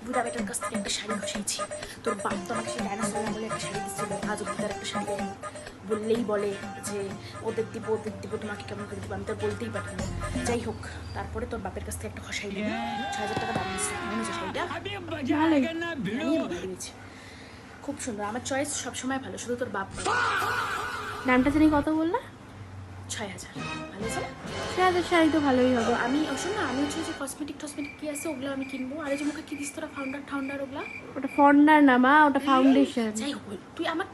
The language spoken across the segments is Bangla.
বুড়া বেটার কাছ থেকে একটা শাড়ি খসিয়েছি। তোর বাপ তো আমাকে সেই ডাইনোসর বলে একটা শাড়ি দিচ্ছিল, আজ অব্দি তার একটা শাড়ি দেয়নি। বললেই বলে যে ওদের দিব তোমাকে কেমন করে দিব, আমি তো বলতেই পারি না। যাই হোক, তারপরে তোর বাপের কাছ থেকে একটা খসাই নিবি, 6,000 টাকা দাম নিচ্ছে। মনে হচ্ছে শাড়িটা হয়েছে, খুব সুন্দর। আমার চয়েস সবসময় ভালো, শুধু তোর বাপ। দামটা জানি কত বললা? 6,000। ভালো আছে না? 6,000 শাড়ি তো ভালোই হবে। আমি শোন না, আমি হচ্ছে যে কসমেটিক কি আছে ওগুলো আমি কিনবো। আর এই যে মুখে কি দিস তোরা, ফাউন্ডার ওগুলা? ওটা ফন্ডার না মা, ওটা ফাউন্ডেশন। যাই হোক, তুই আমি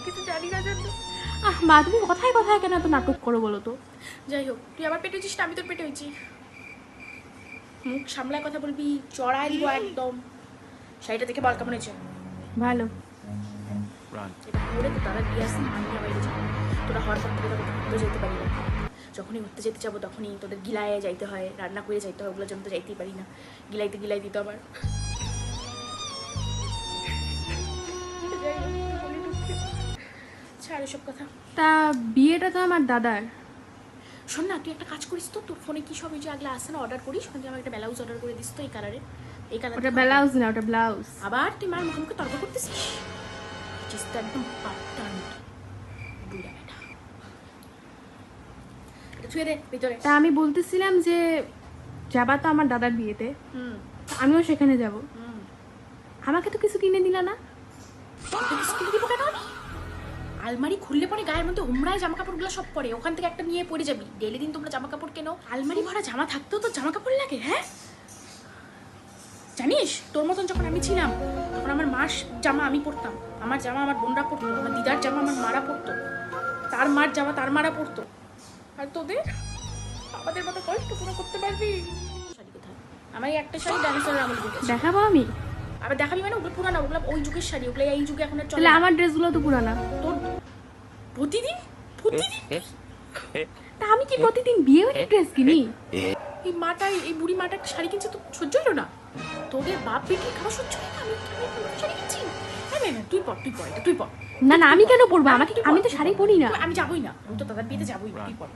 কিছু জানি না জানি। মা তুমি কথায় কথায় কেন এত নাটক করো বলো তো? যাই হোক, তুই আমার পেটে হয়েছিস না আমি তোর পেটে হয়েছি? মুখ সামলায় কথা বলবি, চড়াই দিব একদম। শাড়িটা দেখে বল কেমন হয়েছে? ভালো। এটা পরে তো তারা দিয়ে আসি, আমি বাইরে যাবো। তোরা হওয়ার পর থেকে তখন ঘুরতে যেতে পারি না। যখনই ঘুরতে যেতে যাবো তখনই তোদের গিলায় যাইতে হয়, রান্না করে যাইতে হয়, ওগুলোর জন্য তো যাইতেই পারি না। গিলাই দিত আবার। ছাড় এসব কথা। তা বিয়েটা তো আমার দাদার। শোন না, তুই একটা কাজ করিস তো, তোর ফোনে কি সব এই যে আগলা আসে না, অর্ডার করিস। তুই আমার একটা ব্লাউজ অর্ডার করে দিস তো, এই কালারে। এই কালার ওটা ব্লাউজ না, ওটা ব্লাউজ। আবার তুই মার মুখে তর্ক করতেছিস? চেষ্টা একদম পাট্টান বুড়া বেটা। এটা ছুঁয়ে দে ভিতরে। তা আমি বলতেছিলাম যে যাবা তো আমার দাদার বিয়েতে, হুম আমিও সেখানে যাব। হুম। আমাকে তো কিছু কিনে দিলা না। তোকে স্কিল দিব কেন আমি? আলমারি খুললে পরে গায়ের মধ্যে হুমড়ায় জামা কাপড়গুলো সব পরে, ওখান থেকে একটা নিয়ে পরে যাবি। ডেলি দিন তোমরা জামা কাপড় কেনো, আলমারি ভরা জামা থাকতেও তো জামা কাপড় লাগে। হ্যাঁ জানিস, তোর মতন যখন আমি ছিলাম তখন আমার মার জামা আমি পরতাম, আমার জামা আমার বোনরা পরতো, আমার দিদার জামা আমার মারা পরতো, তার মার জামা তার মারা পরতো। আর তোদের আমাদের মতো কষ্ট পুরো করতে পারবি? শাড়ি কোথায়? আমার এই একটা শাড়ি ডাইনোসরের আমল থেকে। দেখাবো আমি? আবার দেখাবি মানে? ওগুলো পুরানো, ওগুলো ওই যুগের শাড়ি, ওগুলো এই যুগে এখন আর চলে তাহলে না। আমার ড্রেসগুলো তো পুরানা। তোর প্রতিদিন তা আমি কি প্রতিদিন বিয়ে বাড়ির ড্রেস কিনি? এই মাটা, এই বুড়ি মাটা একটা শাড়ি কিনছে তো সহ্য হলো না? তোদের বাপ বেটি খাওয়া সহ্য হয় না? আমি শাড়ি কিনছি। না তুই পর এটা তুই পর। না আমি কেন পরবো? আমি তো শাড়ি পরি না। আমি যাবোই না, আমি তো দাদার বিয়েতে যাবোই না। তুই পর